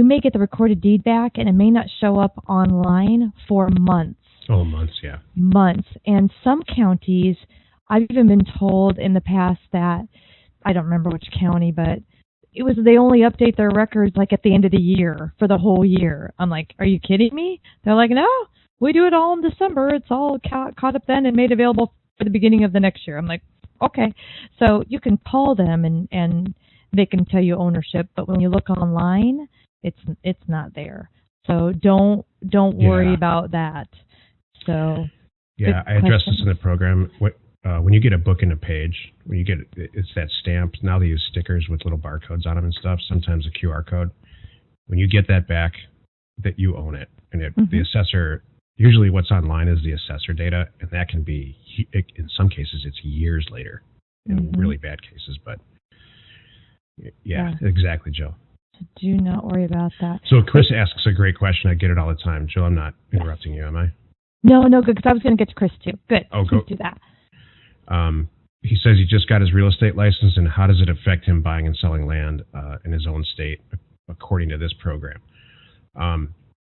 may get the recorded deed back, and it may not show up online for months. Oh, months, yeah. Months. And some counties, I've even been told in the past that, I don't remember which county, but they only update their records like at the end of the year for the whole year. I'm like, are you kidding me? They're like, no, we do it all in December. It's all caught up then and made available for the beginning of the next year. I'm like, okay. So you can call them and they can tell you ownership, but when you look online, it's not there. So don't worry about that. So yeah, I addressed this in the program. When you get a book in a page, when you get it's that stamp. Now they use stickers with little barcodes on them and stuff. Sometimes a QR code. When you get that back, that you own it, and the assessor. Usually, what's online is the assessor data, and that can be in some cases it's years later, in really bad cases. But yeah, exactly, Joe. So do not worry about that. So Chris asks a great question. I get it all the time. Joe, I'm not interrupting you, am I? No, good, because I was going to get to Chris too. Good. Oh, Please do that. He says he just got his real estate license, and how does it affect him buying and selling land in his own state, according to this program?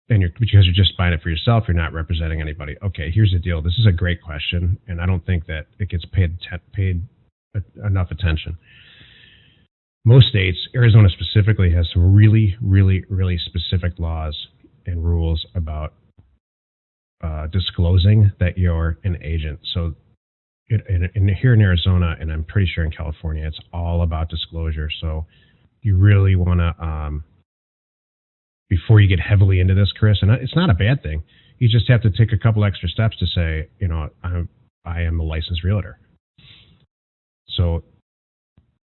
Because you're just buying it for yourself, you're not representing anybody. Okay, here's the deal. This is a great question, and I don't think that it gets paid enough attention. Most states, Arizona specifically, has some really, really, really specific laws and rules about disclosing that you're an agent. So here in Arizona, and I'm pretty sure in California, it's all about disclosure. So you really want to, before you get heavily into this, Chris, and it's not a bad thing, you just have to take a couple extra steps to say, I am a licensed realtor. So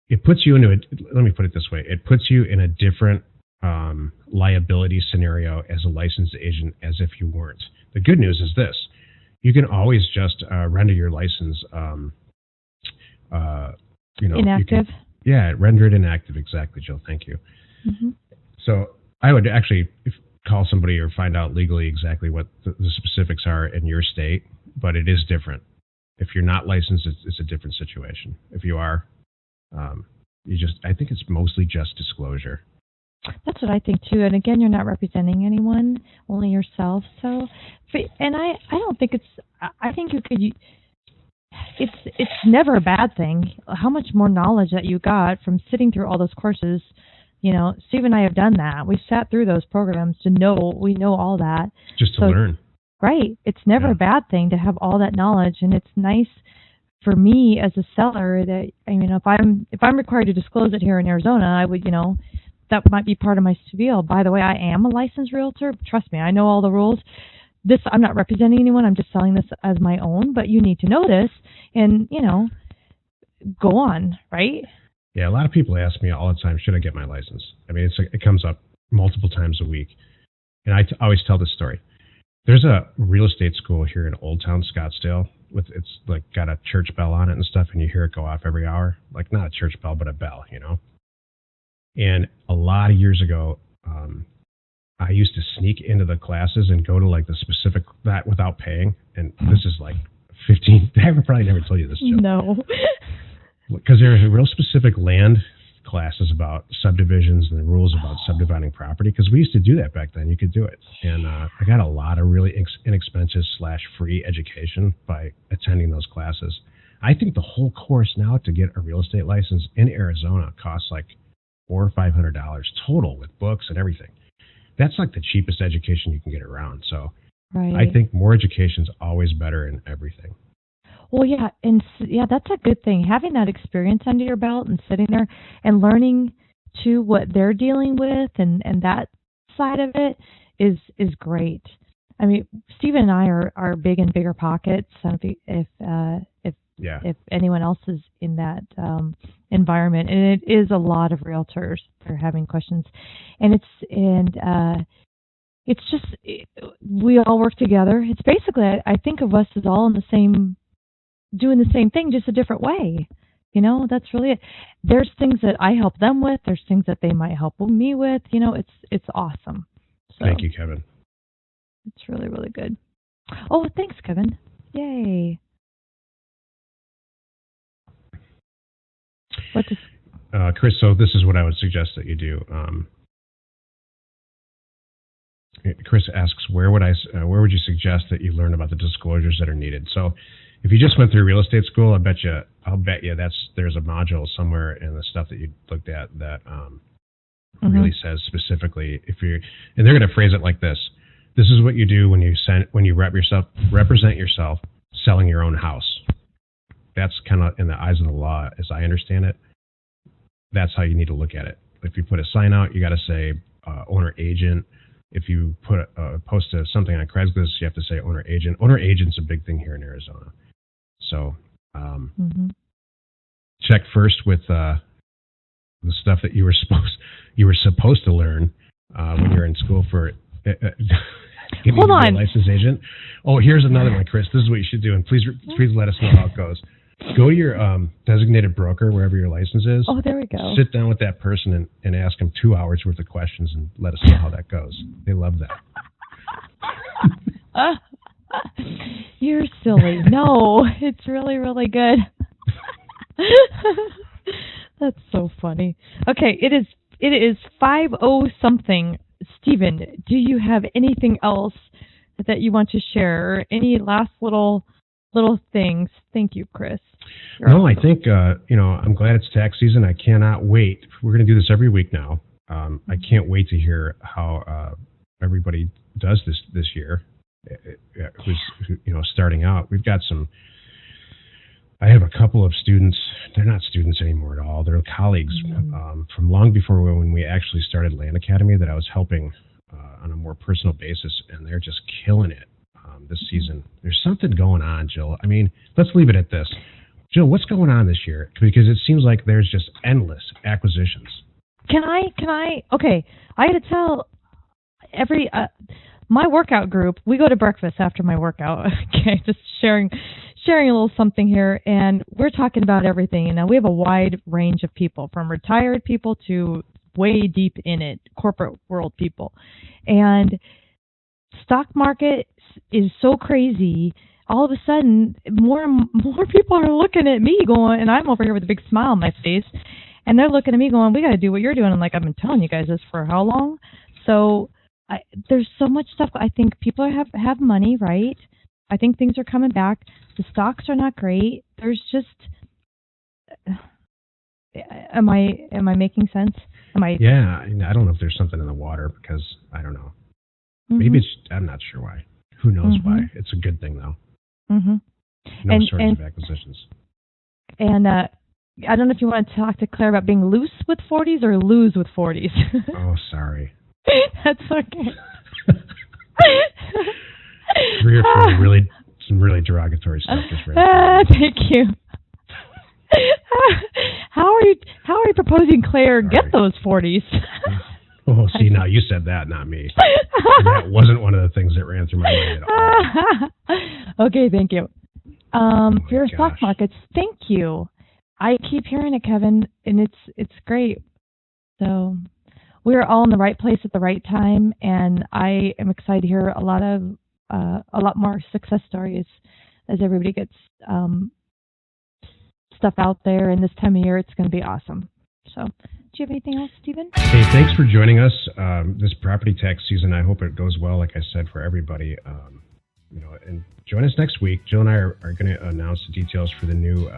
it puts you let me put it this way, it puts you in a different liability scenario as a licensed agent as if you weren't. The good news is this. You can always just render your license inactive? Render it inactive. Exactly, Jill. Thank you. Mm-hmm. So I would actually call somebody or find out legally exactly what the specifics are in your state, but it is different. If you're not licensed, it's a different situation. If you are, I think it's mostly just disclosure. That's what I think too. And again, you're not representing anyone, only yourself. So, and I don't think I think you could. It's never a bad thing. How much more knowledge that you got from sitting through all those courses. Steve and I have done that. We've sat through those programs we know all that. Just to learn. Right. It's never a bad thing to have all that knowledge, and it's nice for me as a seller that if I'm required to disclose it here in Arizona, I would that might be part of my spiel. By the way, I am a licensed realtor. Trust me, I know all the rules. I'm not representing anyone. I'm just selling this as my own, but you need to know this and, go on, right? Yeah, a lot of people ask me all the time, should I get my license? I mean, it comes up multiple times a week. And I always tell this story. There's a real estate school here in Old Town, Scottsdale. It's like got a church bell on it and stuff, and you hear it go off every hour. Like not a church bell, but a bell, And a lot of years ago, I used to sneak into the classes and go to like the specific that without paying. And this is like 15. I probably never told you this, Joe. No. Because there are real specific land classes about subdivisions and the rules about subdividing property. Because we used to do that back then. You could do it. And I got a lot of really inexpensive / free education by attending those classes. I think the whole course now to get a real estate license in Arizona costs like $400 or $500 total with books and everything. That's like the cheapest education you can get around. So right. I think more education is always better in everything. Well, that's a good thing. Having that experience under your belt and sitting there and learning to what they're dealing with and that side of it is great. I mean, Stephen and I are big in bigger pockets. If anyone else is in that environment, and it is a lot of realtors that are having questions, and it's just we all work together. It's basically I think of us as all in the same, doing the same thing, just a different way. That's really it. There's things that I help them with. There's things that they might help me with. It's awesome. So. Thank you, Kevin. It's really, really good. Oh, thanks, Kevin. Yay. What does Chris, so this is what I would suggest that you do. Chris asks, where would you suggest that you learn about the disclosures that are needed? So if you just went through real estate school, I'll bet you there's a module somewhere in the stuff that you looked at that really says specifically and they're going to phrase it like this. This is what you do when you represent yourself selling your own house. That's kind of in the eyes of the law, as I understand it. That's how you need to look at it. If you put a sign out, you got to say owner agent. If you post something on Craigslist, you have to say owner agent. Owner agent's a big thing here in Arizona. So check first with the stuff that you were supposed to learn when you're in school for getting a licensed agent. Oh, here's another one, Chris. This is what you should do, and please let us know how it goes. Go to your designated broker, wherever your license is. Oh, there we go. Sit down with that person and ask them 2 hours worth of questions and let us know how that goes. They love that. You're silly. No, it's really, really good. That's so funny. Okay, it is 5:00 something. Stephen, do you have anything else that you want to share? Or any last little things? Thank you, Chris. No, I think, I'm glad it's tax season. I cannot wait. We're going to do this every week now. I can't wait to hear how everybody does this year. Who's starting out. We've got I have a couple of students. They're not students anymore at all. They're colleagues from long before when we actually started Land Academy that I was helping on a more personal basis, and they're just killing it this season. There's something going on, Jill. I mean, let's leave it at this. Jill, what's going on this year? Because it seems like there's just endless acquisitions. Can I? Okay, I got to tell my workout group, we go to breakfast after my workout. Okay, just sharing a little something here, and we're talking about everything. And now we have a wide range of people, from retired people to way deep in it, corporate world people. And stock market is so crazy. All of a sudden, more and more people are looking at me going, and I'm over here with a big smile on my face, and they're looking at me going, we got to do what you're doing. I'm like, I've been telling you guys this for how long? So there's so much stuff. I think people have money, right? I think things are coming back. The stocks are not great. There's just, am I making sense? Yeah, I don't know if there's something in the water, because I don't know. Maybe I'm not sure why. Who knows why? It's a good thing though. No shortage of acquisitions. And I don't know if you want to talk to Claire about being loose with 40s or lose with 40s. Oh, sorry. That's okay. 3 or 4 some really derogatory stuff. Thank you. How are you proposing Claire get those 40s? Oh, see, now you said that, not me. That wasn't one of the things that ran through my mind at all. Okay, thank you. For your stock markets, thank you. I keep hearing it, Kevin, and it's great. So we're all in the right place at the right time, and I am excited to hear a lot more success stories as everybody gets stuff out there. And this time of year, it's going to be awesome. So, do you have anything else, Stephen? Hey, thanks for joining us this property tax season. I hope it goes well, like I said, for everybody. And join us next week. Jill and I are going to announce the details for the new,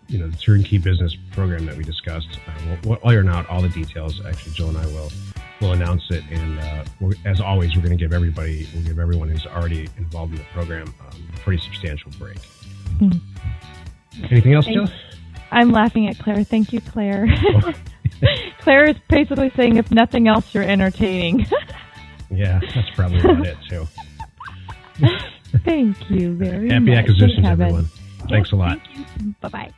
the Turnkey business program that we discussed. We'll iron out all the details. Actually, Jill and I will announce it, and as always, we'll give everyone who's already involved in the program a pretty substantial break. Anything else, Jill? I'm laughing at Claire. Thank you, Claire. Claire is basically saying, if nothing else, you're entertaining. Yeah, that's probably about it, too. Thank you very much. Happy acquisitions, everyone. Thanks a lot. Bye-bye.